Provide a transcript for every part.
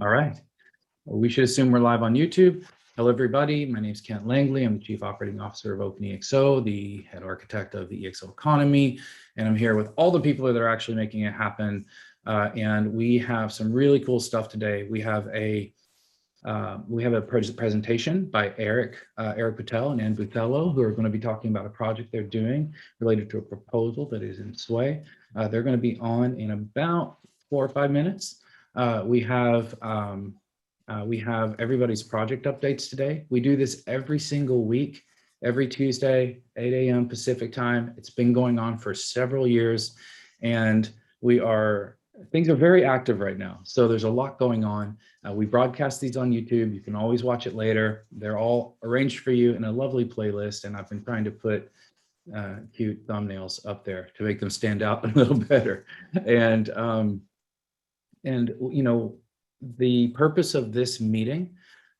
All right. Well, we should assume we're live on YouTube. Hello, everybody. My name is Kent Langley. I'm the Chief Operating Officer of OpenEXO, the head architect of the EXO Economy, and I'm here with all the people that are actually making it happen. And we have some really cool stuff today. We have a presentation by Eric Patel and Ann Butello, who are going to be talking about a project they're doing related to a proposal that is in sway. They're going to be on in about 4 or 5 minutes. We have everybody's project updates today. We do this every single week, every Tuesday, 8 a.m. Pacific time. It's been going on for several years, and things are very active right now. So there's a lot going on. We broadcast these on YouTube. You can always watch it later. They're all arranged for you in a lovely playlist, and I've been trying to put cute thumbnails up there to make them stand out a little better. And you know, the purpose of this meeting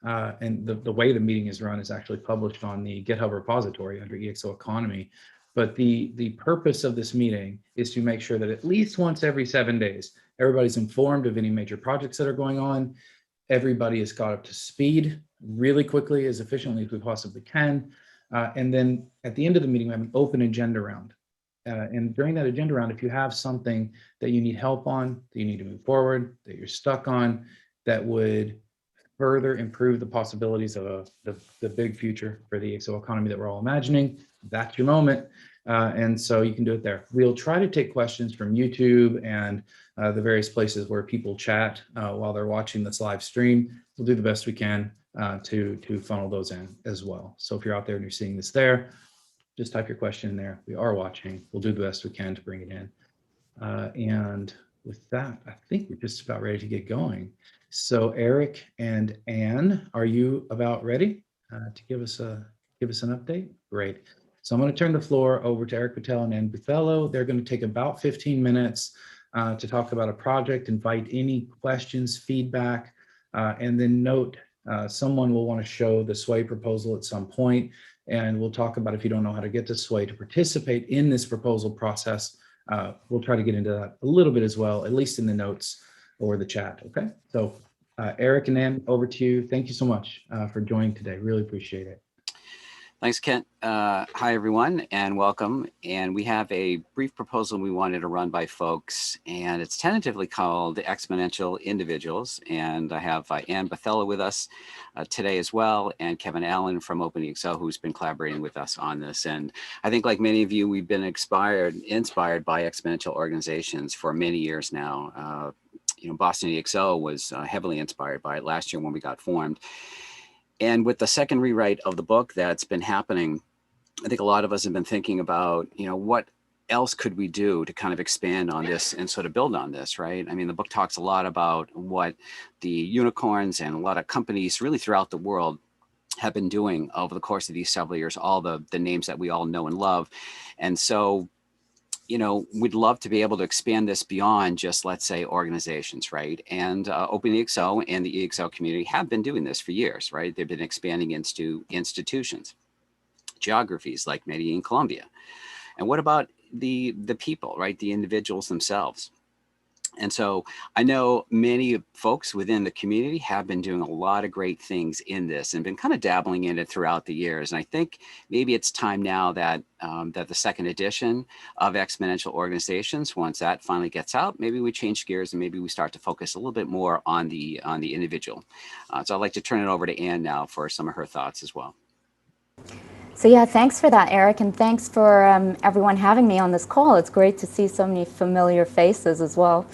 and the way the meeting is run is actually published on the GitHub repository under EXO Economy. But the purpose of this meeting is to make sure that at least once every 7 days, everybody's informed of any major projects that are going on. Everybody is got up to speed really quickly, as efficiently as we possibly can. And then at the end of the meeting, we have an open agenda round. And during that agenda round, if you have something that you need help on, that you need to move forward, that you're stuck on, that would further improve the possibilities of the big future for the EXO economy that we're all imagining, that's your moment. And so you can do it there. We'll try to take questions from YouTube and the various places where people chat while they're watching this live stream. We'll do the best we can to funnel those in as well. So if you're out there and you're seeing this there, just type your question in there. We are watching. We'll do the best we can to bring it in. And with that, I think we're just about ready to get going. So Eric and Ann, are you about ready to give us an update? Great. So I'm going to turn the floor over to Eric Patel and Ann Butello. They're going to take about 15 minutes to talk about a project, invite any questions, feedback, and then note someone will want to show the Sway proposal at some point. And we'll talk about, if you don't know how to get to Sway to participate in this proposal process, we'll try to get into that a little bit as well, at least in the notes or the chat. Okay, so Eric and Ann, over to you. Thank you so much for joining today. Really appreciate it. Thanks, Kent. Hi, everyone, and welcome. And we have a brief proposal we wanted to run by folks, and it's tentatively called Exponential Individuals. And I have Ann Butello with us today as well, and Kevin Allen from OpenEXO, who's been collaborating with us on this. And I think, like many of you, we've been inspired by exponential organizations for many years now. Boston EXO was heavily inspired by it last year when we got formed. And with the second rewrite of the book that's been happening, I think a lot of us have been thinking about, what else could we do to kind of expand on this and sort of build on this, right? I mean, the book talks a lot about what the unicorns and a lot of companies really throughout the world have been doing over the course of these several years, all the names that we all know and love. And so, we'd love to be able to expand this beyond just, let's say, organizations, right? And OpenEXO and the EXO community have been doing this for years, right? They've been expanding into institutions, geographies like Medellin, Colombia. And what about the people, right? The individuals themselves. And so I know many folks within the community have been doing a lot of great things in this and been kind of dabbling in it throughout the years. And I think maybe it's time now that that the second edition of Exponential Organizations, once that finally gets out, maybe we change gears and maybe we start to focus a little bit more on the individual. So I'd like to turn it over to Ann now for some of her thoughts as well. So yeah, thanks for that, Eric, and thanks for everyone having me on this call. It's great to see so many familiar faces as well.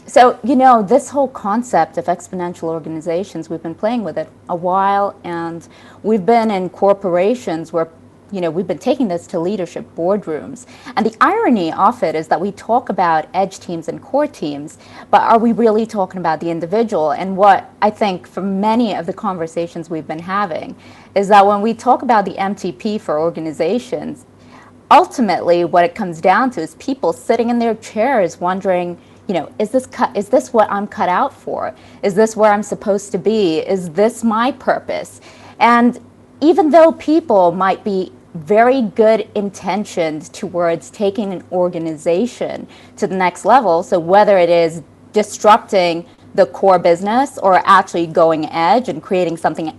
So, this whole concept of exponential organizations, we've been playing with it a while, and we've been in corporations where, we've been taking this to leadership boardrooms. And the irony of it is that we talk about edge teams and core teams, but are we really talking about the individual? And what I think for many of the conversations we've been having is that when we talk about the MTP for organizations, ultimately what it comes down to is people sitting in their chairs wondering, is this what I'm cut out for? Is this where I'm supposed to be? Is this my purpose? And even though people might be very good intentioned towards taking an organization to the next level, so whether it is disrupting the core business or actually going edge and creating something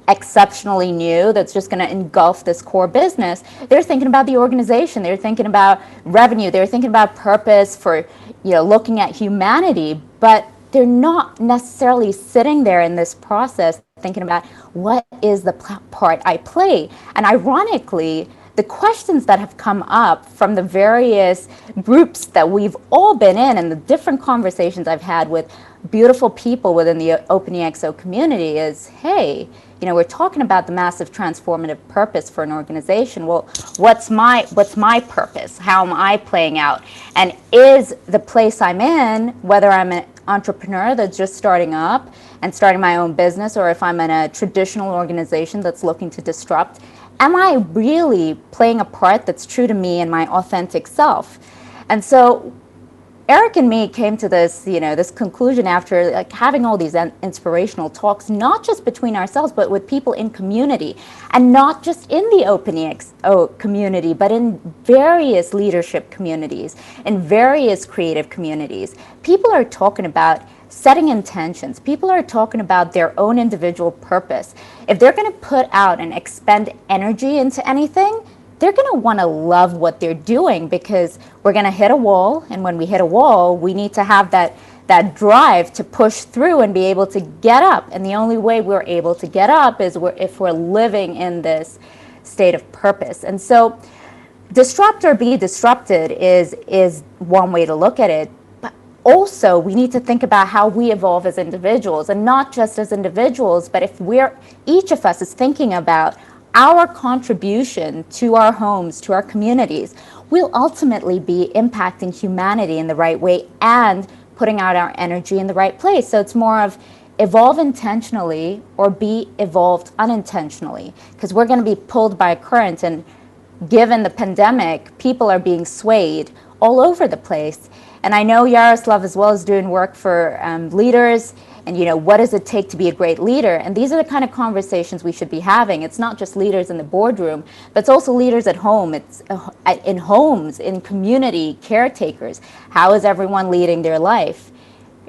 exceptionally new that's just going to engulf this core business. They're thinking about the organization, they're thinking about revenue, they're thinking about purpose for, looking at humanity, but they're not necessarily sitting there in this process thinking about what is the part I play. And ironically, the questions that have come up from the various groups that we've all been in and the different conversations I've had with beautiful people within the Open EXO community is, hey, we're talking about the massive transformative purpose for an organization. Well, what's my purpose? How am I playing out? And is the place I'm in, whether I'm an entrepreneur that's just starting up and starting my own business, or if I'm in a traditional organization that's looking to disrupt, am I really playing a part that's true to me and my authentic self? And so Eric and me came to this, this conclusion after having all these inspirational talks, not just between ourselves, but with people in community, and not just in the Open EXO community, but in various leadership communities, in various creative communities. People are talking about setting intentions. People are talking about their own individual purpose. If they're going to put out and expend energy into anything, they're going to want to love what they're doing, because we're going to hit a wall. And when we hit a wall, we need to have that drive to push through and be able to get up. And the only way we're able to get up is if we're living in this state of purpose. And so disrupt or be disrupted is one way to look at it. But also, we need to think about how we evolve as individuals, and not just as individuals, but if each of us is thinking about our contribution to our homes, to our communities, will ultimately be impacting humanity in the right way and putting out our energy in the right place. So it's more of evolve intentionally or be evolved unintentionally, because we're going to be pulled by a current. And given the pandemic, people are being swayed all over the place. And I know Yaroslav as well is doing work for leaders. And what does it take to be a great leader? And these are the kind of conversations we should be having. It's not just leaders in the boardroom, but it's also leaders at home. It's in homes, in community, caretakers. How is everyone leading their life?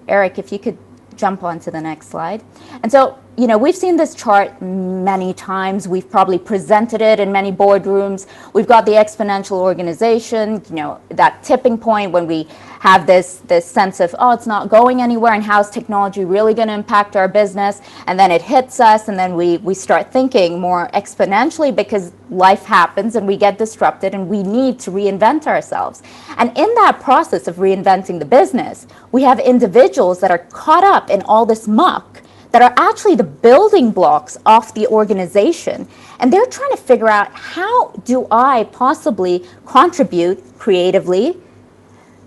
Eric, if you could jump on to the next slide. And so, we've seen this chart many times. We've probably presented it in many boardrooms. We've got the exponential organization, that tipping point when we have this sense of, oh, it's not going anywhere, and how's technology really going to impact our business? And then it hits us, and then we start thinking more exponentially, because life happens and we get disrupted and we need to reinvent ourselves. And in that process of reinventing the business, we have individuals that are caught up in all this muck that are actually the building blocks of the organization. And they're trying to figure out, how do I possibly contribute creatively,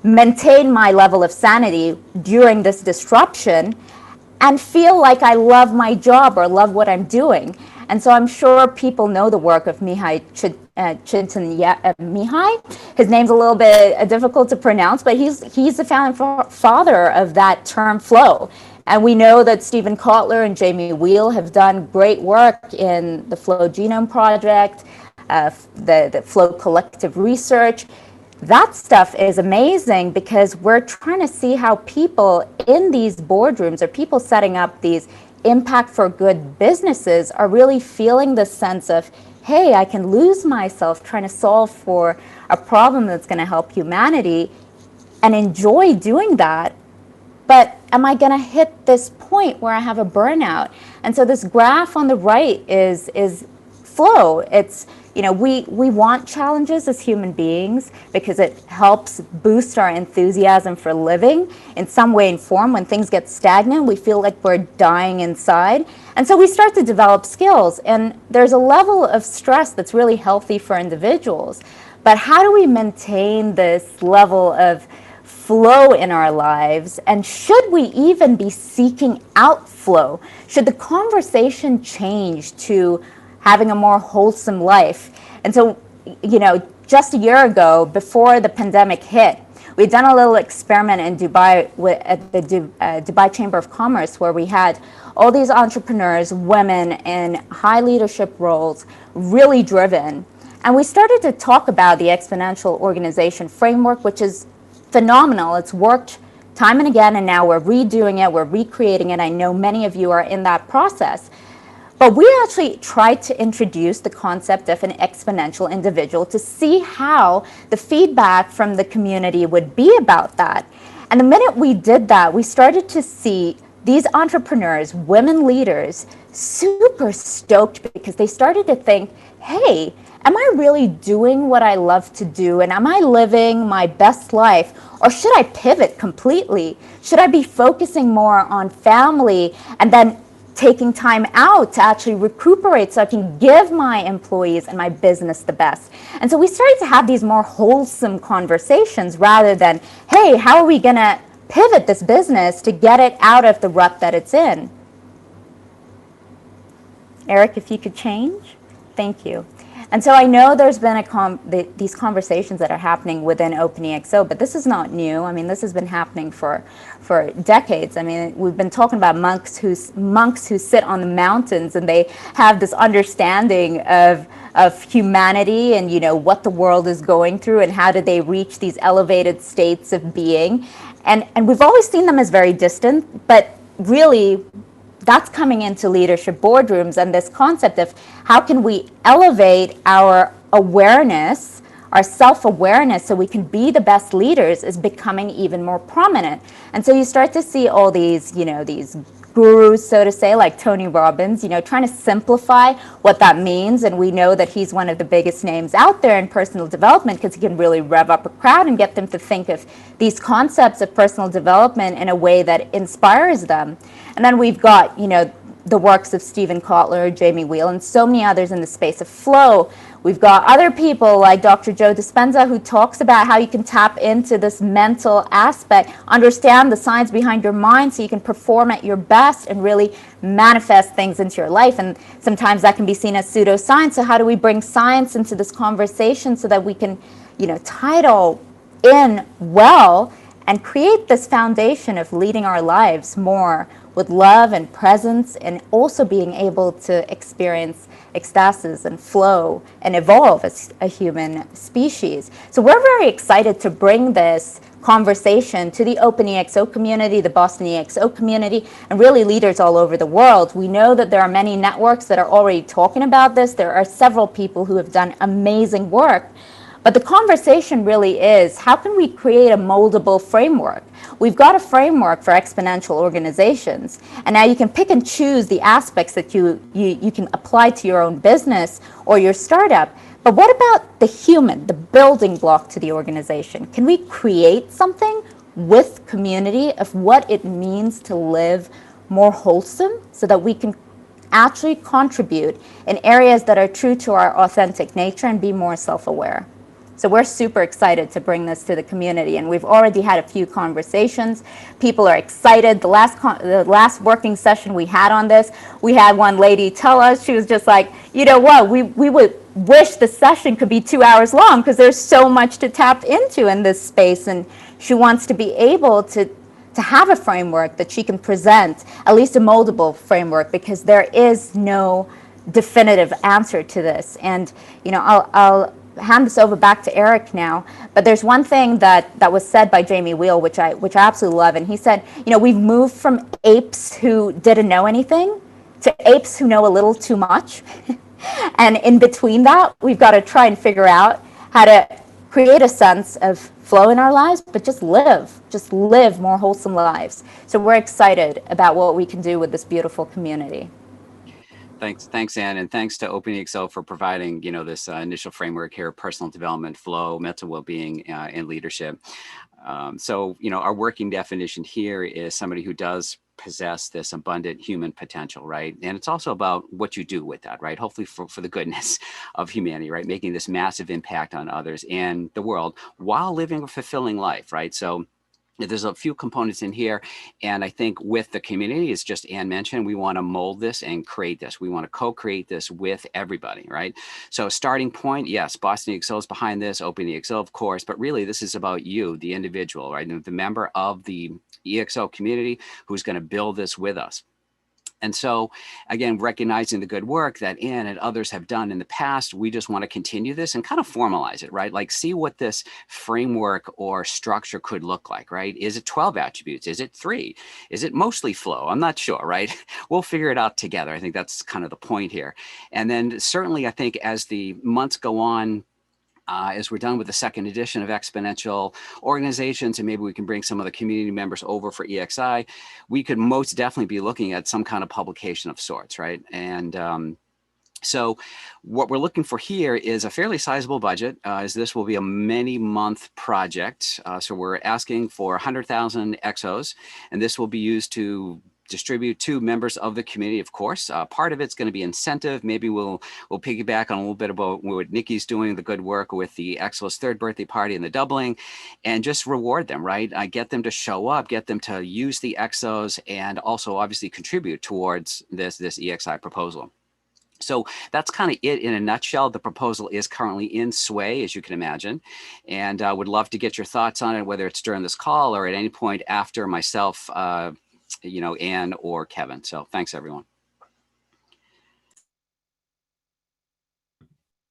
maintain my level of sanity during this disruption, and feel like I love my job or love what I'm doing? And so I'm sure people know the work of Mihai Csikszentmihalyi. His name's a little bit difficult to pronounce, but he's the founding father of that term flow. And we know that Stephen Kotler and Jamie Wheel have done great work in the Flow Genome Project, the Flow Collective Research. That stuff is amazing, because we're trying to see how people in these boardrooms, or people setting up these impact for good businesses, are really feeling the sense of, hey, I can lose myself trying to solve for a problem that's going to help humanity and enjoy doing that. But am I going to hit this point where I have a burnout? And so this graph on the right is flow. It's, we want challenges as human beings, because it helps boost our enthusiasm for living in some way and form. When things get stagnant, we feel like we're dying inside. And so we start to develop skills. And there's a level of stress that's really healthy for individuals. But how do we maintain this level of flow in our lives? And should we even be seeking out flow? Should the conversation change to having a more wholesome life? And so, just a year ago, before the pandemic hit, we'd done a little experiment in Dubai at the Dubai Chamber of Commerce, where we had all these entrepreneurs, women in high leadership roles, really driven. And we started to talk about the exponential organization framework, which is phenomenal. It's worked time and again, and now we're redoing it, we're recreating it. I know many of you are in that process. But we actually tried to introduce the concept of an exponential individual to see how the feedback from the community would be about that. And the minute we did that, we started to see these entrepreneurs, women leaders, super stoked because they started to think, hey, am I really doing what I love to do? And am I living my best life? Or should I pivot completely? Should I be focusing more on family and then taking time out to actually recuperate so I can give my employees and my business the best? And so we started to have these more wholesome conversations rather than, hey, how are we going to pivot this business to get it out of the rut that it's in? Eric, if you could change. Thank you. And so I know there's been these conversations that are happening within OpenExO, but this is not new. I mean, this has been happening for decades. I mean, we've been talking about monks who sit on the mountains, and they have this understanding of humanity and, you know, what the world is going through and how do they reach these elevated states of being. And we've always seen them as very distant, but really that's coming into leadership boardrooms, and this concept of how can we elevate our awareness, our self-awareness, so we can be the best leaders is becoming even more prominent. And so you start to see all these, you know, these gurus, so to say, like Tony Robbins, you know, trying to simplify what that means. And we know that he's one of the biggest names out there in personal development because he can really rev up a crowd and get them to think of these concepts of personal development in a way that inspires them. And then we've got, you know, the works of Stephen Kotler, Jamie Wheal, and so many others in the space of flow. We've got other people like Dr. Joe Dispenza, who talks about how you can tap into this mental aspect, understand the science behind your mind so you can perform at your best and really manifest things into your life. And sometimes that can be seen as pseudoscience. So how do we bring science into this conversation so that we can, you know, tie it all in well and create this foundation of leading our lives more with love and presence, and also being able to experience ecstasis and flow and evolve as a human species. So we're very excited to bring this conversation to the Open EXO community, the Boston EXO community, and really leaders all over the world. We know that there are many networks that are already talking about this. There are several people who have done amazing work. But the conversation really is, how can we create a moldable framework? We've got a framework for exponential organizations, and now you can pick and choose the aspects that you can apply to your own business or your startup. But what about the human, the building block to the organization? Can we create something with community of what it means to live more wholesome so that we can actually contribute in areas that are true to our authentic nature and be more self-aware? So we're super excited to bring this to the community, and we've already had a few conversations. People are excited. The last working session we had on this, we had one lady tell us, she was just like, you know what, we would wish the session could be 2 hours long because there's so much to tap into in this space, and she wants to be able to have a framework that she can present, at least a moldable framework, because there is no definitive answer to this. And, you know, I'll hand this over back to Eric now, but there's one thing that was said by Jamie Wheal, which I absolutely love, and he said, you know, we've moved from apes who didn't know anything to apes who know a little too much, and in between that, we've got to try and figure out how to create a sense of flow in our lives, but just live more wholesome lives. So we're excited about what we can do with this beautiful community. Thanks, Ann, and thanks to OpenExO for providing, you know, this initial framework here: personal development, flow, mental well-being, and leadership. So, you know, our working definition here is somebody who does possess this abundant human potential, right? And it's also about what you do with that, right? Hopefully for the goodness of humanity, right? Making this massive impact on others and the world while living a fulfilling life, right? So there's a few components in here, and I think with the community, as just Ann mentioned, we want to mold this and create this. We want to co-create this with everybody, right? So starting point, yes, Boston EXO is behind this, Open EXO, of course, but really this is about you, the individual, right? The member of the EXO community who's going to build this with us. And so, again, recognizing the good work that Ann and others have done in the past, we just want to continue this and kind of formalize it, right? Like see what this framework or structure could look like, right? Is it 12 attributes? Is it 3? Is it mostly flow? I'm not sure, right? We'll figure it out together. I think that's kind of the point here. And then certainly, I think as the months go on, as we're done with the second edition of Exponential organizations, and maybe we can bring some of the community members over for EXI, we could most definitely be looking at some kind of publication of sorts, right? And so what we're looking for here is a fairly sizable budget, as this will be a many-month project. So we're asking for 100,000 EXOs, and this will be used to distribute to members of the community, of course. Part of it's going to be incentive. Maybe we'll piggyback on a little bit about what Nikki's doing, the good work with the EXO's third birthday party and the doubling, and just reward them, right? Get them to show up, get them to use the EXOs, and also obviously contribute towards this EXI proposal. So that's kind of it in a nutshell. The proposal is currently in sway, as you can imagine, and I would love to get your thoughts on it, whether it's during this call or at any point after myself, you know, Ann or Kevin. So thanks, everyone.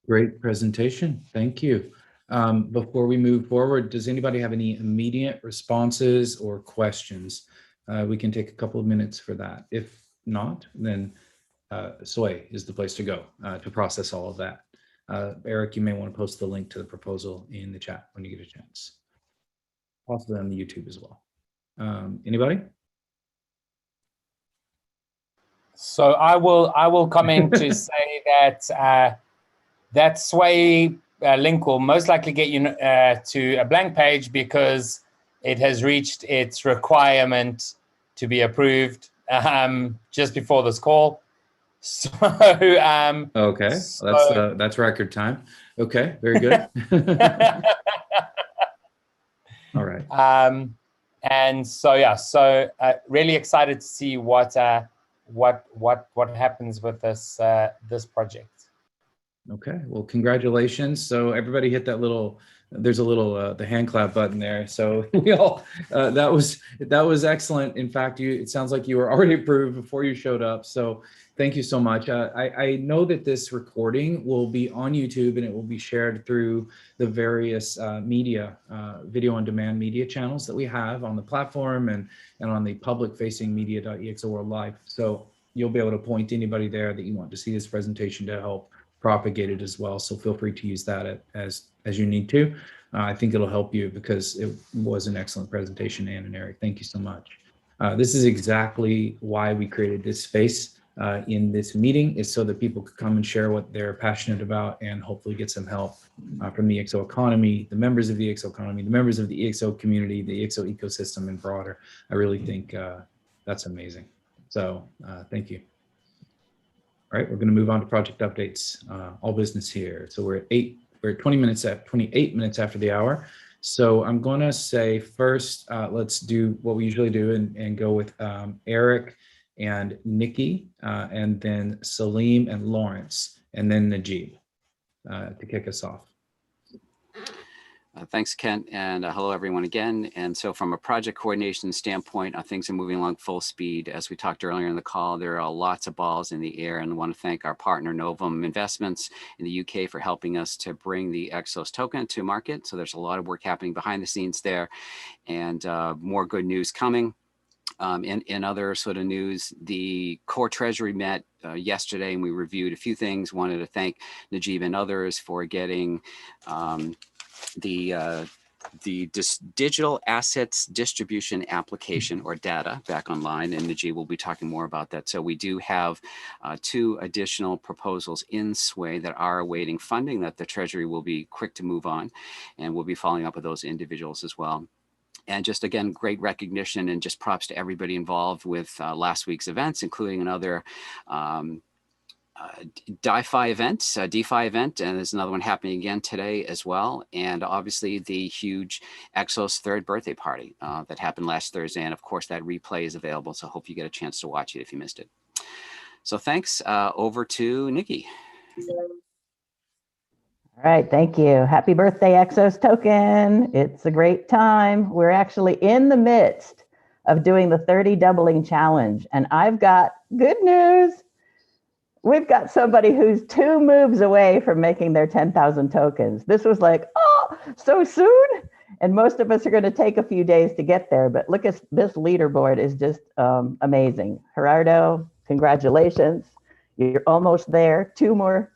Great presentation. Thank you. Before we move forward, does anybody have any immediate responses or questions? We can take a couple of minutes for that. If not, then Sway is the place to go to process all of that. Eric, you may want to post the link to the proposal in the chat when you get a chance. Possibly on the YouTube as well. Anybody? So I will comment to say that that Sway link will most likely get you to a blank page because it has reached its requirement to be approved just before this call. So okay, that's record time. Okay, very good. All right. And so yeah, so really excited to see what happens with this this project. Okay, well, congratulations. So everybody hit that little, there's a little, the hand clap button there. So we all, that was excellent. In fact, it sounds like you were already approved before you showed up. So thank you so much. I know that this recording will be on YouTube and it will be shared through the various media, video on demand media channels that we have on the platform and on the public facing media.exo world live. So you'll be able to point anybody there that you want to see this presentation to help propagate it as well. So feel free to use that as you need to. I think it'll help you because it was an excellent presentation, Ann and Eric. Thank you so much. This is exactly why we created this space in this meeting, is so that people could come and share what they're passionate about and hopefully get some help from the EXO economy, the members of the EXO economy, the members of the EXO community, the EXO ecosystem and broader. I really think that's amazing. So thank you. All right, we're going to move on to project updates. All business here. So we're at 28 minutes after the hour. So I'm going to say first, let's do what we usually do and go with Eric and Nikki, and then Salim and Lawrence, and then Najib to kick us off. Thanks, Kent, and hello, everyone, again. And so from a project coordination standpoint, things are moving along full speed. As we talked earlier in the call, there are lots of balls in the air, and I want to thank our partner, Novum Investments in the UK, for helping us to bring the EXOS token to market. So there's a lot of work happening behind the scenes there, and more good news coming. In other sort of news, the core treasury met yesterday, and we reviewed a few things. Wanted to thank Najib and others for getting the digital assets distribution application or data back online, and Najib will be talking more about that. So we do have 2 additional proposals in sway that are awaiting funding that the Treasury will be quick to move on, and we'll be following up with those individuals as well. And just again, great recognition and just props to everybody involved with last week's events, including another DeFi event, and there's another one happening again today as well. And obviously the huge EXO's third birthday party that happened last Thursday. And of course that replay is available. So hope you get a chance to watch it if you missed it. So thanks. Over to Nikki. All right, thank you. Happy birthday, EXOS token. It's a great time. We're actually in the midst of doing the 30 doubling challenge. And I've got good news. We've got somebody who's 2 moves away from making their 10,000 tokens. This was like, oh, so soon? And most of us are going to take a few days to get there. But look at this leaderboard is just amazing. Gerardo, congratulations. You're almost there. Two more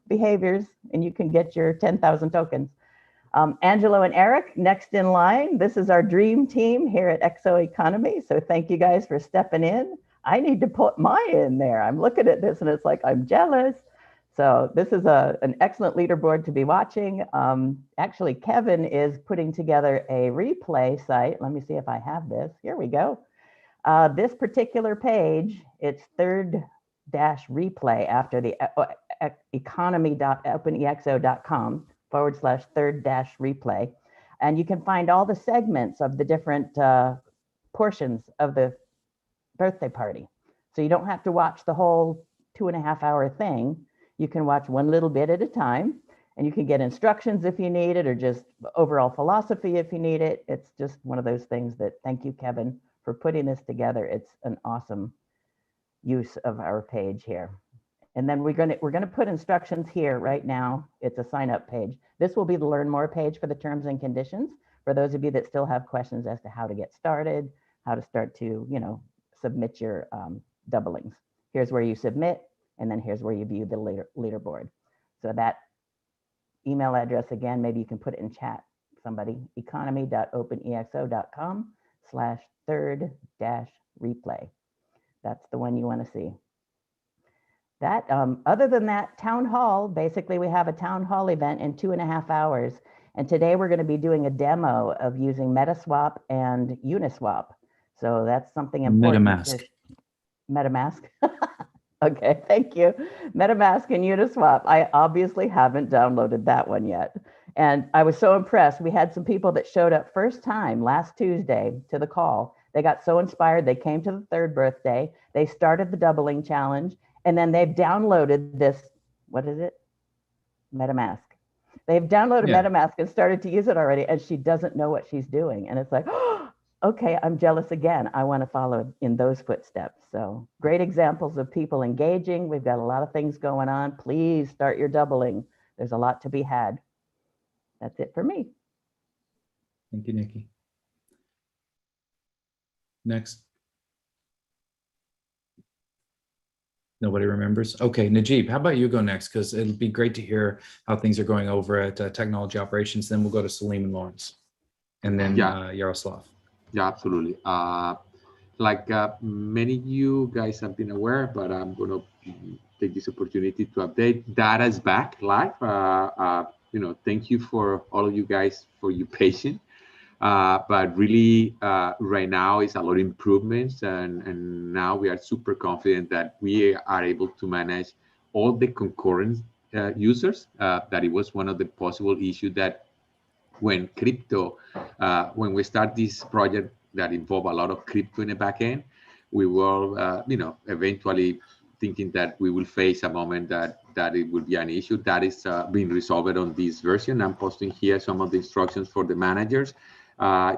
behaviors, and you can get your 10,000 tokens. Angelo and Eric, next in line. This is our dream team here at ExO Economy. So thank you guys for stepping in. I need to put mine in there. I'm looking at this and it's like, I'm jealous. So this is an excellent leaderboard to be watching. Actually, Kevin is putting together a replay site. Let me see if I have this. Here we go. This particular page, it's third-replay after the economy.openexo.com/third-replay. And you can find all the segments of the different portions of the birthday party. So you don't have to watch the whole 2.5-hour thing. You can watch one little bit at a time, and you can get instructions if you need it, or just overall philosophy if you need it. It's just one of those things that, thank you, Kevin, for putting this together. It's an awesome use of our page here. And then we're gonna put instructions here right now. It's a sign up page. This will be the learn more page for the terms and conditions for those of you that still have questions as to how to get started, how to start to, submit your doublings. Here's where you submit, and then here's where you view the leaderboard. So that email address again, maybe you can put it in chat, somebody, economy.openexo.com/third-replay. That's the one you want to see. That, other than that, town hall, basically we have a town hall event in 2.5 hours. And today we're going to be doing a demo of using Metaswap and Uniswap. So that's something important. MetaMask. Okay, thank you. MetaMask and Uniswap. I obviously haven't downloaded that one yet. And I was so impressed. We had some people that showed up first time last Tuesday to the call. They got so inspired. They came to the 3rd birthday. They started the doubling challenge. And then they've downloaded this, what is it? MetaMask. They've downloaded MetaMask and started to use it already. And she doesn't know what she's doing. And it's like, oh, okay, I'm jealous again. I want to follow in those footsteps. So great examples of people engaging. We've got a lot of things going on. Please start your doubling. There's a lot to be had. That's it for me. Thank you, Nikki. Next. Nobody remembers? Okay, Najib, how about you go next? Because it'll be great to hear how things are going over at Technology Operations. Then we'll go to Salim and Lawrence. And then Yaroslav. Yeah, absolutely. Like many of you guys have been aware, but I'm going to take this opportunity to update. Data is back live. Thank you for all of you guys for your patience. But really, right now is a lot of improvements, and now we are super confident that we are able to manage all the concurrent users. That it was one of the possible issues that when we start this project that involve a lot of crypto in the back end, we will, eventually thinking that we will face a moment that it will be an issue. That is being resolved on this version. I'm posting here some of the instructions for the managers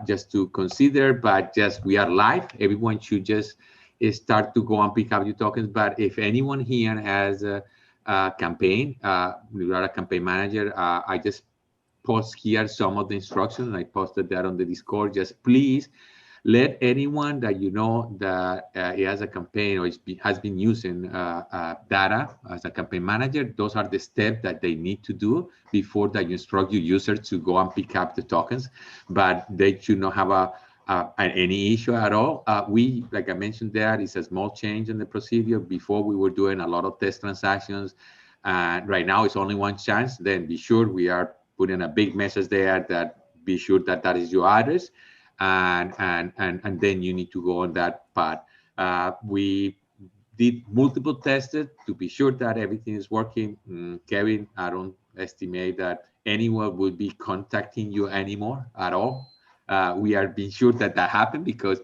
just to consider, but just we are live. Everyone should just start to go and pick up your tokens. But if anyone here has a campaign, you are a campaign manager, I just post here some of the instructions. I posted that on the Discord. Just please let anyone that you know that he has a campaign or has been using data as a campaign manager. Those are the steps that they need to do before that you instruct your user to go and pick up the tokens. But they should not have any issue at all. We, like I mentioned, there is a small change in the procedure. Before we were doing a lot of test transactions, and right now it's only one chance. Then be sure we are putting a big message there that be sure that that is your address. And then you need to go on that path. We did multiple tests to be sure that everything is working. Kevin, I don't estimate that anyone will be contacting you anymore at all. We are being sure that happened because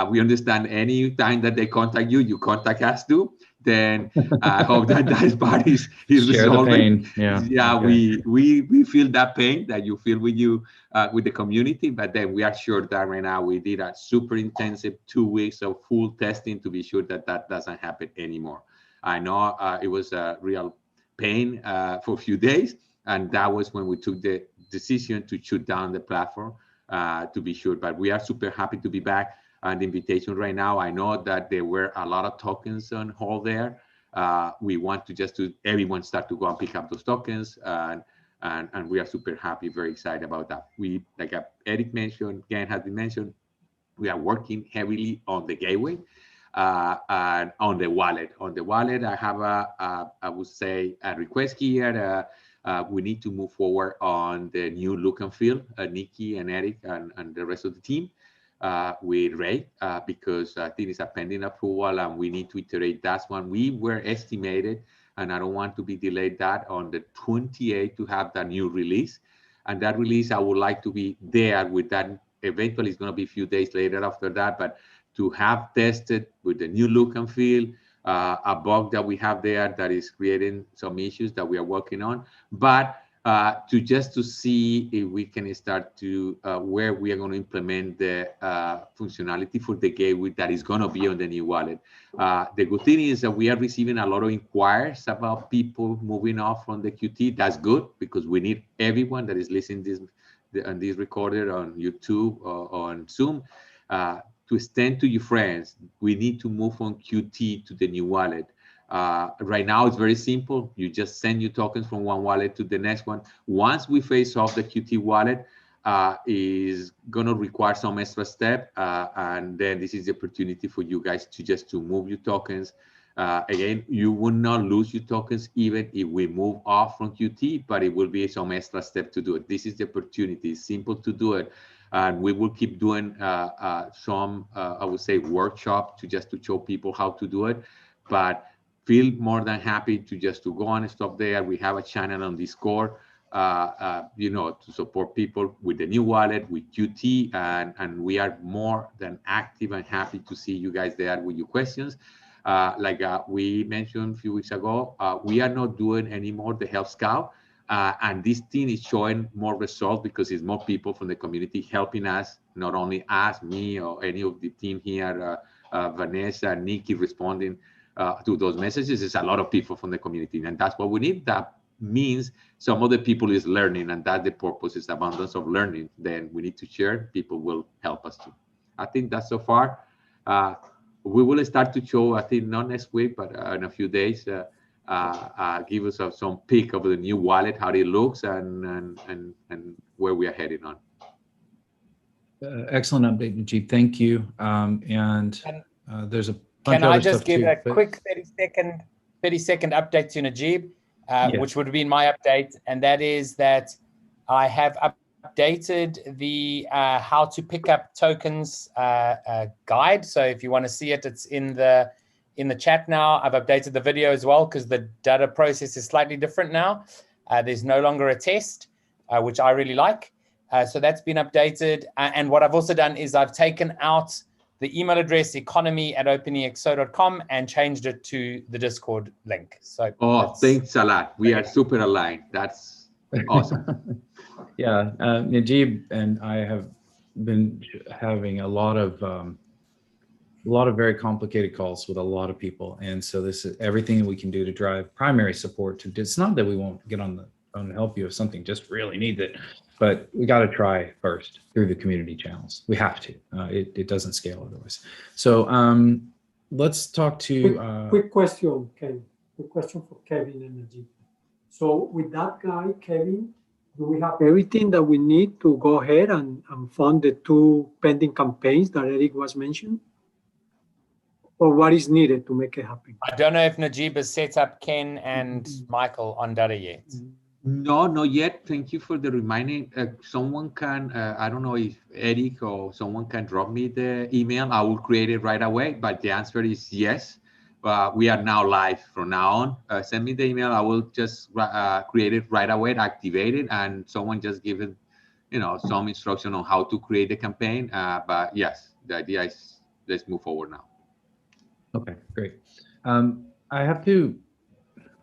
we understand any time that they contact you, you contact us too. then I hope that that part is Share the resolved. pain. Yeah. Yeah, Okay. we feel that pain that you feel with the community, but then we are sure that right now we did a super intensive 2 weeks of full testing to be sure that that doesn't happen anymore. I know it was a real pain for a few days, and that was when we took the decision to shut down the platform to be sure. But we are super happy to be back. And the invitation right now, I know that there were a lot of tokens on hold there. We want to just to everyone start to go and pick up those tokens, and we are super happy, very excited about that. We, like Eric mentioned, Gan has been mentioned, we are working heavily on the gateway and on the wallet. On the wallet, I have I would say a request here. We need to move forward on the new look and feel. Nikki and Eric and the rest of the team with Ray, because I think it's a pending approval and we need to iterate that one. We were estimated, and I don't want to be delayed, that on the 28th to have the new release. And that release, I would like to be there with that. Eventually, it's going to be a few days later after that, but to have tested with the new look and feel, a bug that we have there that is creating some issues that we are working on, but to see if we can start to where we are going to implement the functionality for the gateway that is going to be on the new wallet. The good thing is that we are receiving a lot of inquiries about people moving off from the QT. That's good, because we need everyone that is listening on this recorded on YouTube or on Zoom to extend to your friends. We need to move from QT to the new wallet. Right now, it's very simple. You just send your tokens from one wallet to the next one. Once we phase off the QT wallet, is going to require some extra step. And then this is the opportunity for you guys to move your tokens. Again, you will not lose your tokens even if we move off from QT, but it will be some extra step to do it. This is the opportunity. It's simple to do it. And we will keep doing some, I would say, workshop to show people how to do it. But feel more than happy to go on and stop there. We have a channel on Discord, to support people with the new wallet, with QT, and we are more than active and happy to see you guys there with your questions. Like we mentioned a few weeks ago, we are not doing anymore the Help Scout. And this team is showing more results because it's more people from the community helping us, not only us, me, or any of the team here, Vanessa, Nikki responding to those messages. It's a lot of people from the community, and that's what we need. That means some of the people is learning, and that the purpose is abundance of learning. Then we need to share. People will help us too. I think that's so far. We will start to show, I think not next week, but in a few days, give us some peek of the new wallet, how it looks, and where we are heading on. Excellent update, Najib. Thank you. There's a bunch Can of I other just stuff give too, a quick 30-second update to Najib, Yeah. which would have been my update, and that is that I have updated the how to pick up tokens guide. So if you want to see it, it's in the chat now. I've updated the video as well because the data process is slightly different now. There's no longer a test, which I really like. So that's been updated. And what I've also done is I've taken out the email address economy@openexo.com and changed it to the Discord link. So thanks a lot. We are super aligned. That's awesome. Yeah, Najib and I have been having a lot of very complicated calls with a lot of people, and so this is everything we can do to drive primary support. It's not that we won't get on the phone and help you if something just really needs it, but we got to try first through the community channels. We have to. It doesn't scale otherwise. So let's talk to. Quick question, Kevin. Quick question for Kevin and Najib. So with that guy, Kevin, do we have everything that we need to go ahead and fund the 2 pending campaigns that Eric was mentioning? Or what is needed to make it happen? I don't know if Najib has set up Ken and Michael on data yet. No, not yet. Thank you for the reminding. Someone can, I don't know if Eric or someone can drop me the email. I will create it right away, but the answer is yes. We are now live from now on. Send me the email. I will just create it right away, activate it, and someone just give it, some instruction on how to create the campaign. But yes, the idea is let's move forward now. Okay, great. I have to,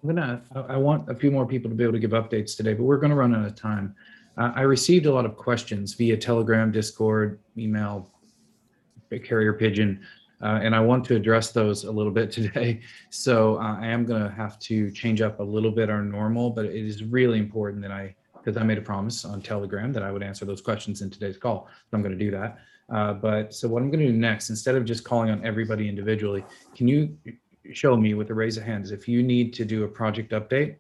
I want a few more people to be able to give updates today, but we're going to run out of time. I received a lot of questions via Telegram, Discord, email, carrier pigeon, and I want to address those a little bit today. So I am going to have to change up a little bit our normal, but it is really important that because I made a promise on Telegram that I would answer those questions in today's call. So I'm going to do that. So what I'm going to do next, instead of just calling on everybody individually, can you show me with a raise of hands if you need to do a project update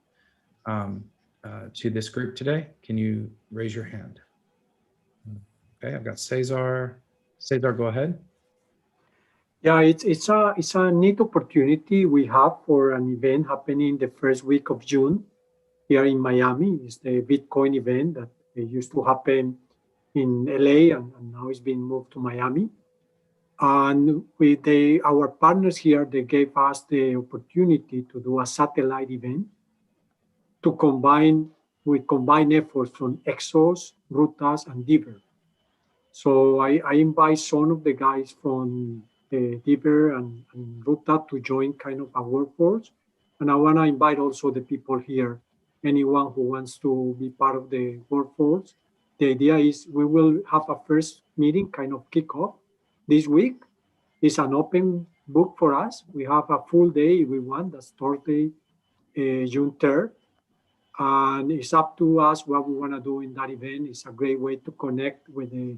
to this group today? Can you raise your hand? Okay, I've got Cesar. Cesar, go ahead. Yeah, it's a neat opportunity we have for an event happening the first week of June here in Miami. It's the Bitcoin event that used to happen in LA and now it's been moved to Miami. And our partners here, they gave us the opportunity to do a satellite event to combine efforts from ExOs, Rutas, and Diver. So I invite some of the guys from Diver and Ruta to join kind of a workforce. And I want to invite also the people here, anyone who wants to be part of the workforce. The idea is we will have a first meeting kind of kickoff this week. It's an open book for us. We have a full day if we want. That's Thursday, June 3rd. And it's up to us what we want to do in that event. It's a great way to connect with the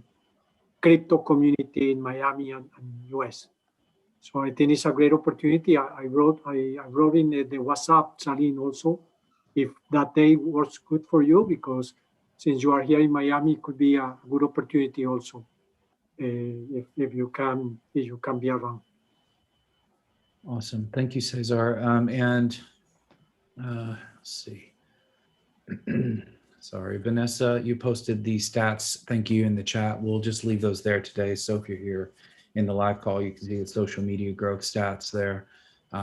crypto community in Miami and US. So I think it's a great opportunity. I wrote in the WhatsApp, Saline, also, if that day works good for you, because since you are here in Miami, it could be a good opportunity also. If you can be around. Awesome. Thank you, Cesar. Let's see. Sorry, Vanessa, you posted the stats. Thank you in the chat. We'll just leave those there today. So if you're here in the live call, you can see the social media growth stats there.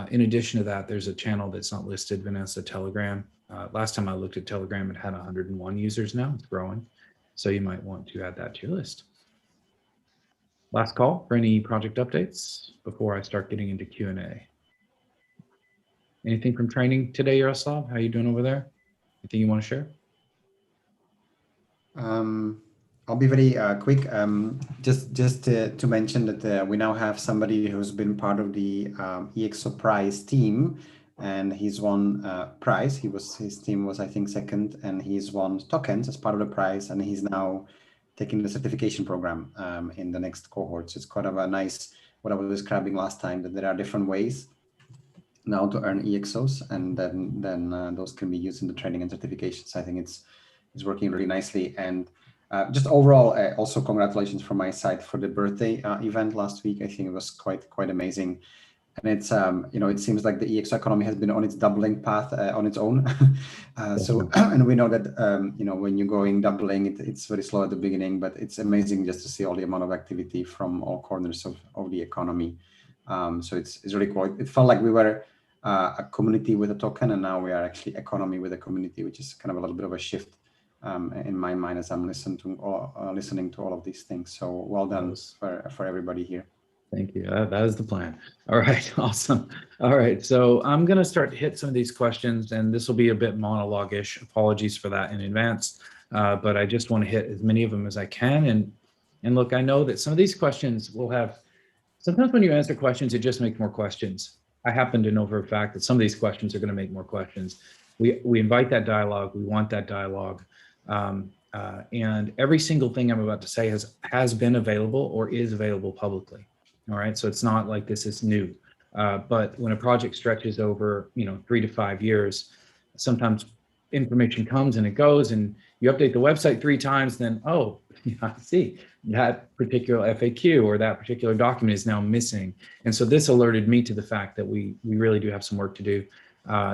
In addition to that, there's a channel that's not listed, Vanessa, Telegram. Last time I looked at Telegram, it had 101 users now. It's growing. So you might want to add that to your list. Last call for any project updates before I start getting into Q&A. Anything from training today, Yaroslav? How you doing over there? Anything you want to share? I'll be very quick. Just to mention that we now have somebody who's been part of the EXO Prize team, and he's won prize. His team was, I think, second, and he's won tokens as part of the prize, and he's now taking the certification program in the next cohort. So it's kind of a nice, what I was describing last time, that there are different ways now to earn EXOs, and then those can be used in the training and certifications. I think it's working really nicely. And just overall, also congratulations from my side for the birthday event last week. I think it was quite amazing. And it's, it seems like the EXO economy has been on its doubling path on its own. And we know that, when you're going doubling, it's very slow at the beginning, but it's amazing just to see all the amount of activity from all corners of the economy. So it's really cool. It felt like we were a community with a token, and now we are actually economy with a community, which is kind of a little bit of a shift in my mind as I'm listening to all of these things. So well done for everybody here. Thank you. That is the plan. All right. Awesome. All right. So I'm going to start to hit some of these questions, and this will be a bit monologue-ish. Apologies for that in advance. But I just want to hit as many of them as I can. And look, I know that some of these questions will have, sometimes when you answer questions, it just makes more questions. I happen to know for a fact that some of these questions are going to make more questions. We invite that dialogue. We want that dialogue. And every single thing I'm about to say has been available or is available publicly. All right. So it's not like this is new. But when a project stretches over, 3 to 5 years, sometimes information comes and it goes, and you update the website 3 times, then, oh, I see that particular FAQ or that particular document is now missing. And so this alerted me to the fact that we really do have some work to do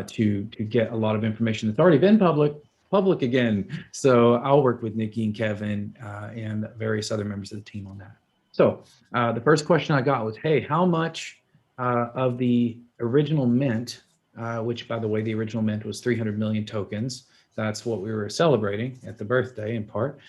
to get a lot of information that's already been public again. So I'll work with Nikki and Kevin and various other members of the team on that. So the first question I got was, hey, how much of the original mint, which by the way, the original mint was 300 million tokens. that's what we were celebrating at the birthday in part,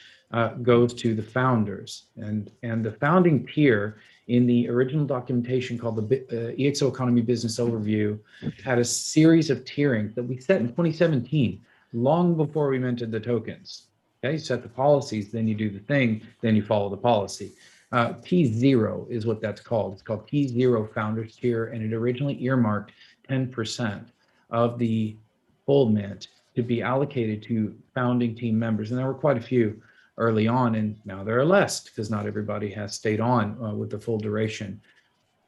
goes to the founders. And the founding tier in the original documentation called the ExO Economy Business Overview had a series of tiering that we set in 2017, long before we minted the tokens. Okay, you set the policies, then you do the thing, then you follow the policy. T0 is what that's called. It's called T0 Founders Tier, and it originally earmarked 10% of the full mint to be allocated to founding team members. And there were quite a few early on, and now there are less because not everybody has stayed on with the full duration.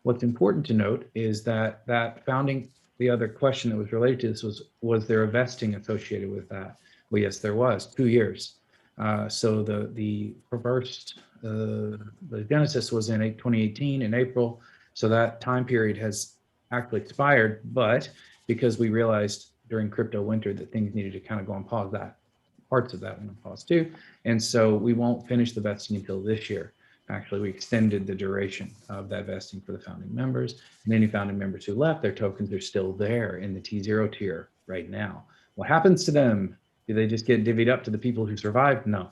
What's important to note is that founding, the other question that was related to this was there a vesting associated with that? Well, yes, there was, 2 years. So the first, the genesis was in 2018 in April. So that time period has actually expired, but because we realized during crypto winter that things needed to kind of go on pause, that parts of that went on pause too. And so we won't finish the vesting until this year. Actually, we extended the duration of that vesting for the founding members, and any founding members who left, their tokens are still there in the T0 tier right now. What happens to them? Do they just get divvied up to the people who survived? No,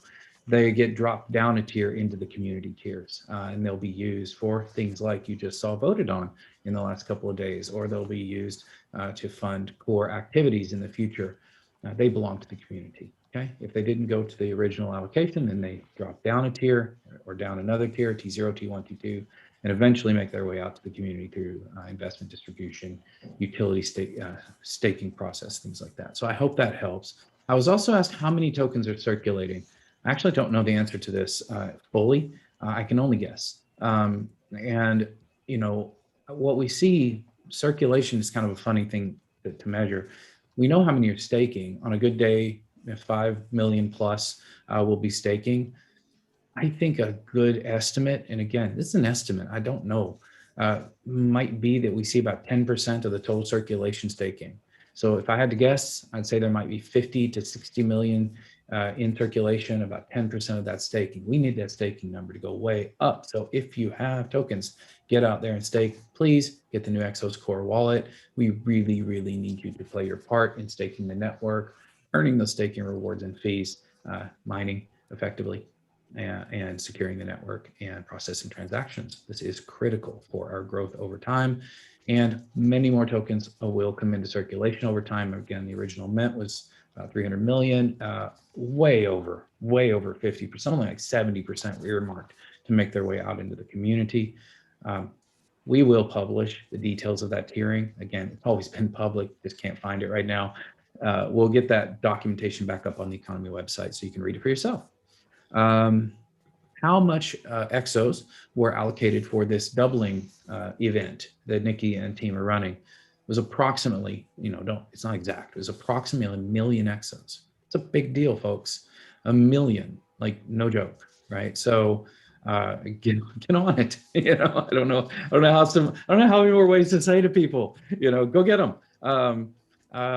they get dropped down a tier into the community tiers, and they'll be used for things like you just saw voted on in the last couple of days, or they'll be used to fund core activities in the future. They belong to the community. Okay, if they didn't go to the original allocation, then they drop down a tier or down another tier, T0, T1, T2, and eventually make their way out to the community through investment distribution, utility staking process, things like that. So I hope that helps. I was also asked how many tokens are circulating. I actually don't know the answer to this fully. I can only guess. And you know, what we see, circulation is kind of a funny thing to measure. We know how many are staking. On a good day, 5 million plus will be staking. I think a good estimate, and again, this is an estimate, I don't know, might be that we see about 10% of the total circulation staking. So if I had to guess, I'd say there might be 50 to 60 million in circulation, about 10% of that staking. We need that staking number to go way up. So if you have tokens, get out there and stake. Please get the new ExO's Core wallet. We really, really need you to play your part in staking the network, earning those staking rewards and fees, mining effectively, and securing the network and processing transactions. This is critical for our growth over time, and many more tokens will come into circulation over time. Again, the original mint was 300 million, way over 50%, something like 70% were earmarked to make their way out into the community. We will publish the details of that tiering. Again, it's always been public, just can't find it right now. We'll get that documentation back up on the economy website so you can read it for yourself. How much EXOs were allocated for this doubling event that Nikki and team are running was approximately, it's not exact, it was approximately 1 million EXOs. It's a big deal, folks. 1 million, like no joke, right? So get on it. I don't know how many more ways to say to people, go get them.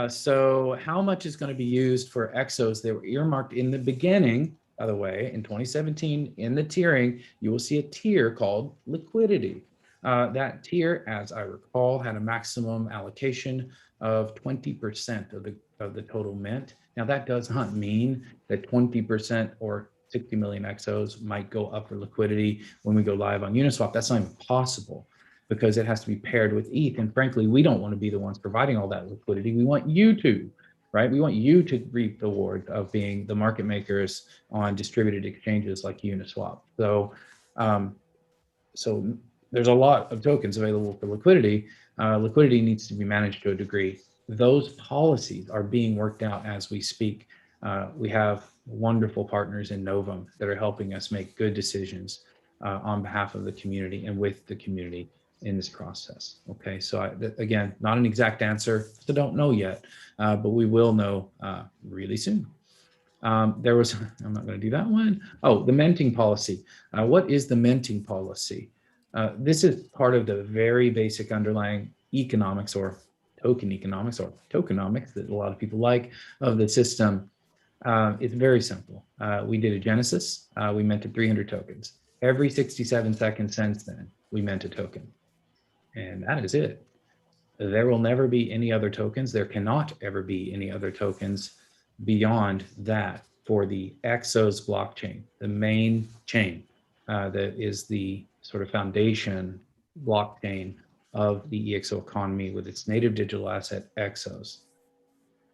So how much is going to be used for EXOs? They were earmarked in the beginning, by the way, in 2017, in the tiering, you will see a tier called liquidity. That tier, as I recall, had a maximum allocation of 20% of the total mint. Now that does not mean that 20% or 60 million EXOs might go up for liquidity when we go live on Uniswap. That's not even possible, because it has to be paired with ETH. And frankly, we don't want to be the ones providing all that liquidity. We want you to, right? We want you to reap the reward of being the market makers on distributed exchanges like Uniswap. So, so there's a lot of tokens available for liquidity. Liquidity needs to be managed to a degree. Those policies are being worked out as we speak. We have wonderful partners in Novum that are helping us make good decisions on behalf of the community and with the community in this process. Okay, so again, not an exact answer, so don't know yet, but we will know really soon. I'm not going to do that one. Oh, the minting policy. What is the minting policy? This is part of the very basic underlying economics, or token economics, or tokenomics that a lot of people like, of the system. It's very simple. We did a genesis. We minted 300 tokens. Every 67 seconds since then, we mint a token. And that is it. There will never be any other tokens. There cannot ever be any other tokens beyond that for the ExO's blockchain, the main chain that is the sort of foundation blockchain of the EXO economy with its native digital asset EXOs,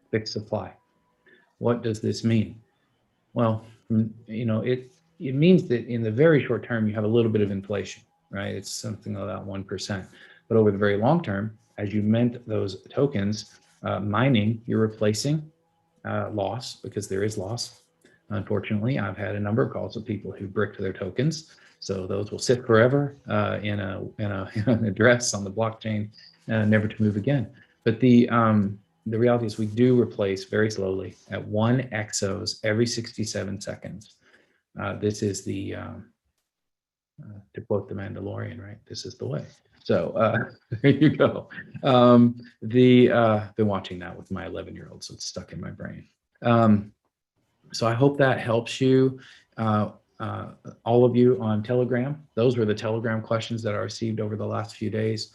fixed supply. What does this mean? Well, it means that in the very short term, you have a little bit of inflation, right? It's something about 1%. But over the very long term, as you mint those tokens, mining, you're replacing loss, because there is loss. Unfortunately, I've had a number of calls with people who bricked their tokens. So those will sit forever in an address on the blockchain, never to move again. But the reality is we do replace very slowly at 1 exos every 67 seconds. This is the, to quote the Mandalorian, right? This is the way. So there you go. Been watching that with my 11-year-old, so it's stuck in my brain. So I hope that helps you, all of you on Telegram. Those were the Telegram questions that I received over the last few days.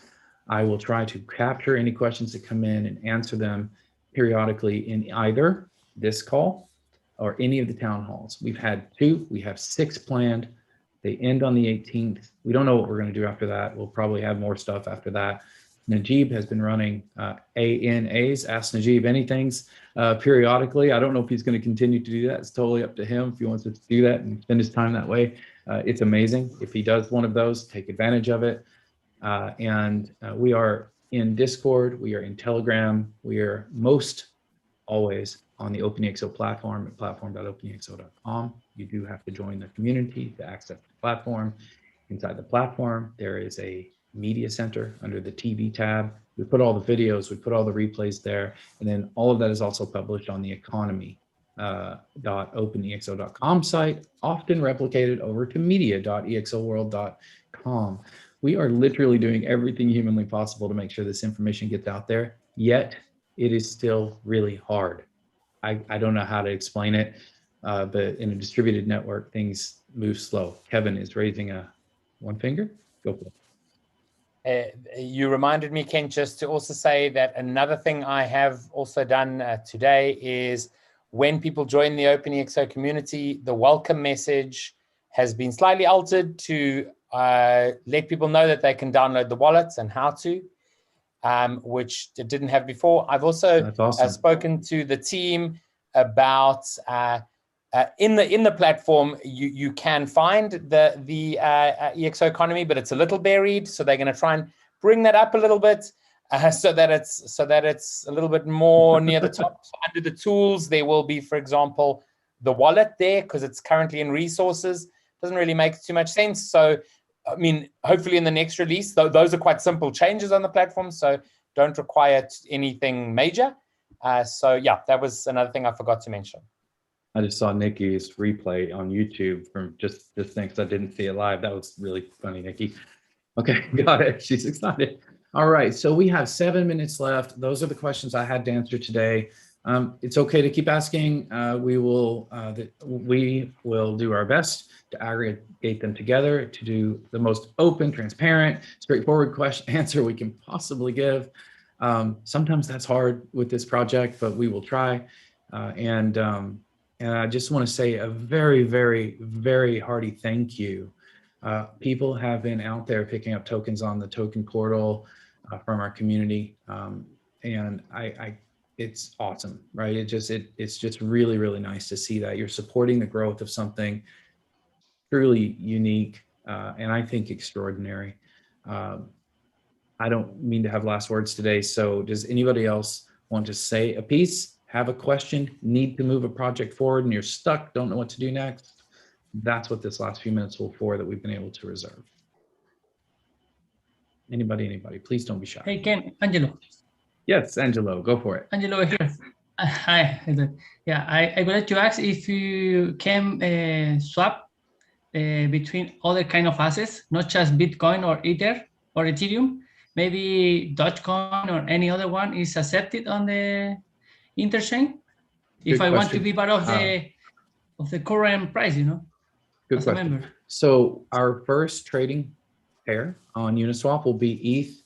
I will try to capture any questions that come in and answer them periodically in either this call or any of the town halls. We've had 2, we have 6 planned. They end on the 18th. We don't know what we're going to do after that. We'll probably have more stuff after that. Najib has been running ANAs, Ask Najib Anythings, periodically. I don't know if he's going to continue to do that. It's totally up to him if he wants to do that and spend his time that way. It's amazing. If he does one of those, take advantage of it. We are in Discord. We are in Telegram. We are most always on the OpenExo platform at platform.openexo.com. You do have to join the community to access the platform. Inside the platform, there is a media center under the TV tab. We put all the videos, we put all the replays there, and then all of that is also published on the economy.openexo.com site, often replicated over to media.exoworld.com. We are literally doing everything humanly possible to make sure this information gets out there, yet it is still really hard. I don't know how to explain it, but in a distributed network, things move slow. Kevin is raising one finger. Go for it. You reminded me, Ken, just to also say that another thing I have also done today is when people join the OpenExo community, the welcome message has been slightly altered to let people know that they can download the wallets and how to, which it didn't have before. I've also spoken to the team about in the platform, you can find the EXO economy, but it's a little buried. So they're going to try and bring that up a little bit so that it's a little bit more near the top. So under the tools, there will be, for example, the wallet there because it's currently in resources. Doesn't really make too much sense. So, I mean, hopefully in the next release, those are quite simple changes on the platform, so don't require anything major. So yeah, that was another thing I forgot to mention. I just saw Nikki's replay on YouTube from just this thing because I didn't see it live. That was really funny, Nikki. Okay, got it. She's excited. All right, so we have 7 minutes left. Those are the questions I had to answer today. It's okay to keep asking. We will do our best to aggregate them together to do the most open, transparent, straightforward answer we can possibly give. Sometimes that's hard with this project, but we will try. And I just want to say a very, very, very hearty thank you. People have been out there picking up tokens on the token portal from our community, and it's awesome, right? It's just really, really nice to see that you're supporting the growth of something truly unique and I think extraordinary. I don't mean to have last words today, so does anybody else want to say a piece, have a question, need to move a project forward and you're stuck, don't know what to do next? That's what this last few minutes will for that we've been able to reserve. Anybody, please don't be shy. Hey, Ken, Angelo. Yes, Angelo, go for it. Angelo here. Hi. Yeah, I would like to ask if you can swap between other kind of assets, not just Bitcoin or Ether or Ethereum. Maybe Dogecoin or any other one is accepted on the interchain. If I want to be part of the current price, you know. Good question. So our first trading pair on Uniswap will be ETH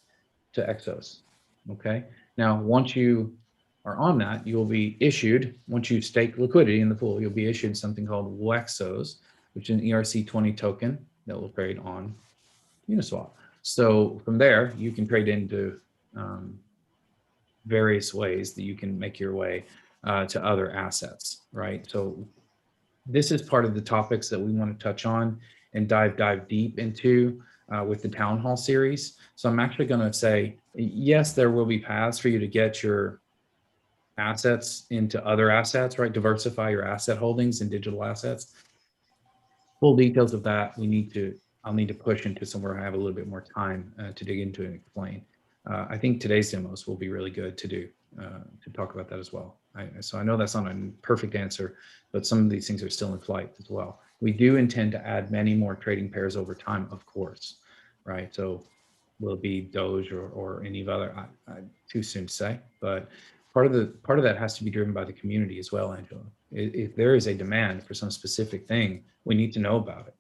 to EXOs. Okay. Now, once you are on that, you'll be issued, once you stake liquidity in the pool, you'll be issued something called WEXOs, which is an ERC20 token that will trade on Uniswap. So from there, you can trade into various ways that you can make your way to other assets, right? So this is part of the topics that we want to touch on and dive deep into with the town hall series. So I'm actually going to say, yes, there will be paths for you to get your assets into other assets, right? Diversify your asset holdings in digital assets. Full details of that, I'll need to push into somewhere I have a little bit more time to dig into and explain. I think today's demos will be really good to talk about that as well. So I know that's not a perfect answer, but some of these things are still in flight as well. We do intend to add many more trading pairs over time, of course, right? So will it be Doge or any of other, too soon to say, but part of that has to be driven by the community as well, Angela. If there is a demand for some specific thing, we need to know about it,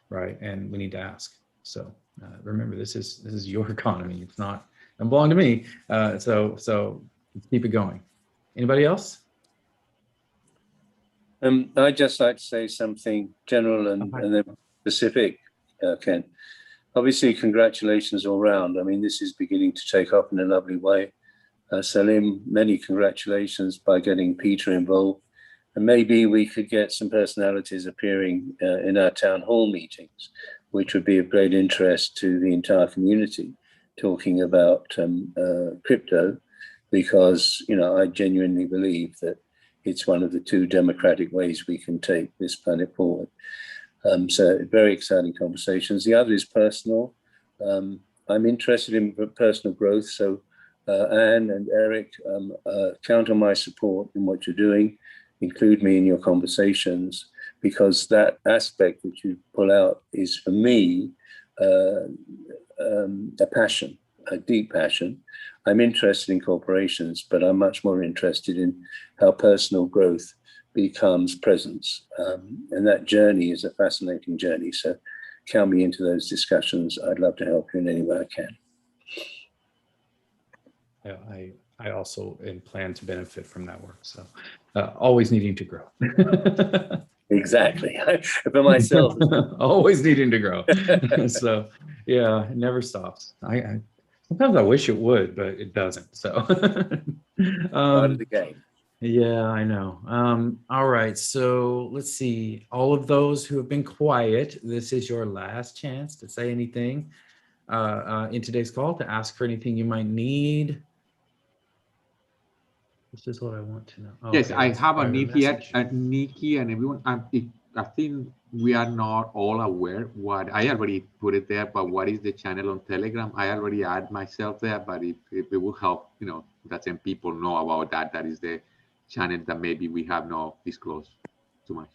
right? And we need to ask. So remember, this is your economy. It doesn't belong to me. So keep it going. Anybody else? I'd just like to say something general and then specific, Ken. Obviously, congratulations all round. I mean, this is beginning to take off in a lovely way. Salim, many congratulations by getting Peter involved. And maybe we could get some personalities appearing in our town hall meetings, which would be of great interest to the entire community, talking about crypto, because, you know, I genuinely believe that it's one of the two democratic ways we can take this planet forward. So very exciting conversations. The other is personal. I'm interested in personal growth. So Anne and Eric, count on my support in what you're doing. Include me in your conversations, because that aspect that you pull out is, for me, a passion, a deep passion. I'm interested in corporations, but I'm much more interested in how personal growth becomes presence. And that journey is a fascinating journey. So count me into those discussions. I'd love to help you in any way I can. Yeah, I also plan to benefit from that work. So always needing to grow. Exactly. For myself. Always needing to grow. So yeah, it never stops. Sometimes I wish it would, but it doesn't. So part of the game. Yeah, I know. All right. So let's see. All of those who have been quiet, this is your last chance to say anything in today's call, to ask for anything you might need. This is what I want to know. Oh, yes, okay, I have a private need here, message. Nikki and everyone. I think we are not all aware what I already put it there, but what is the channel on Telegram? I already add myself there, but if it will help, you know, that some people know about that. That is the channel that maybe we have not disclosed too much.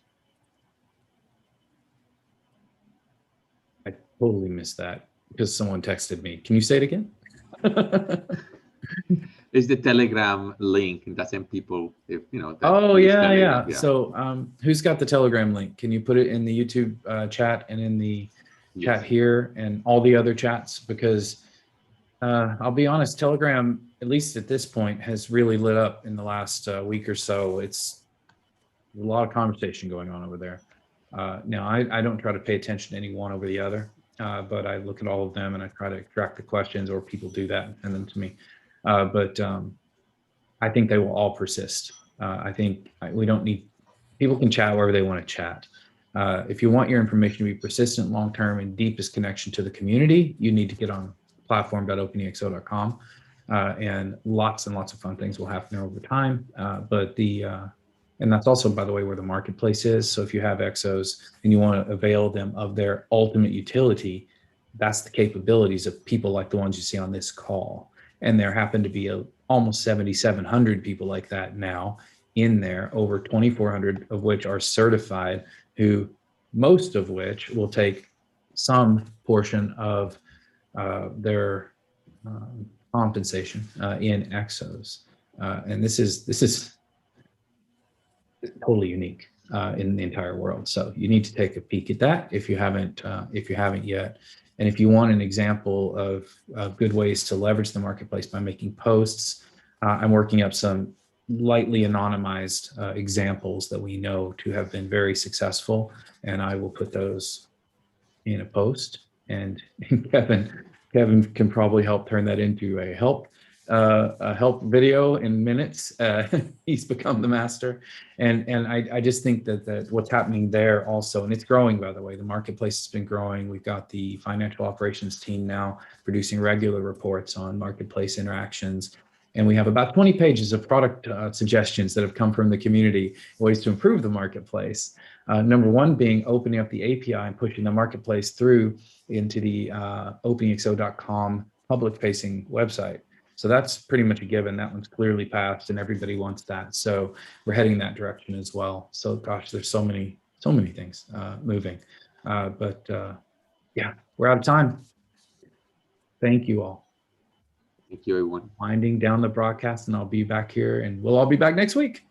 I totally missed that because someone texted me. Can you say it again? It's the Telegram link, and that's some people, if you know. Oh yeah. Telegram, yeah. So who's got the Telegram link? Can you put it in the YouTube chat and in the chat here and all the other chats? Because I'll be honest, Telegram, at least at this point, has really lit up in the last week or so. It's a lot of conversation going on over there. Now, I don't try to pay attention to any one over the other, but I look at all of them and I try to track the questions, or people do that and send them to me. But I think they will all persist. I think we don't need, people can chat wherever they want to chat. If you want your information to be persistent, long-term, and deepest connection to the community, you need to get on platform.openexo.com, and lots of fun things will happen there over time. And that's also, by the way, where the marketplace is. So if you have EXOs and you want to avail them of their ultimate utility, that's the capabilities of people like the ones you see on this call. And there happen to be almost 7,700 people like that now in there, over 2,400 of which are certified, who most of which will take some portion of their compensation in EXOs. And this is totally unique in the entire world. So you need to take a peek at that if you haven't yet. And if you want an example of good ways to leverage the marketplace by making posts, I'm working up some lightly anonymized examples that we know to have been very successful, and I will put those in a post. And Kevin can probably help turn that into a help video in minutes. He's become the master, and I just think that what's happening there also, and it's growing, by the way. The marketplace has been growing. We've got the financial operations team now producing regular reports on marketplace interactions, and we have about 20 pages of product suggestions that have come from the community, ways to improve the marketplace. Number one being opening up the API and pushing the marketplace through into the openexo.com public-facing website. So that's pretty much a given. That one's clearly passed, and everybody wants that. So we're heading in that direction as well. So gosh, there's so many things moving. Yeah, we're out of time. Thank you all. Thank you, everyone. Winding down the broadcast, and I'll be back here, and we'll all be back next week.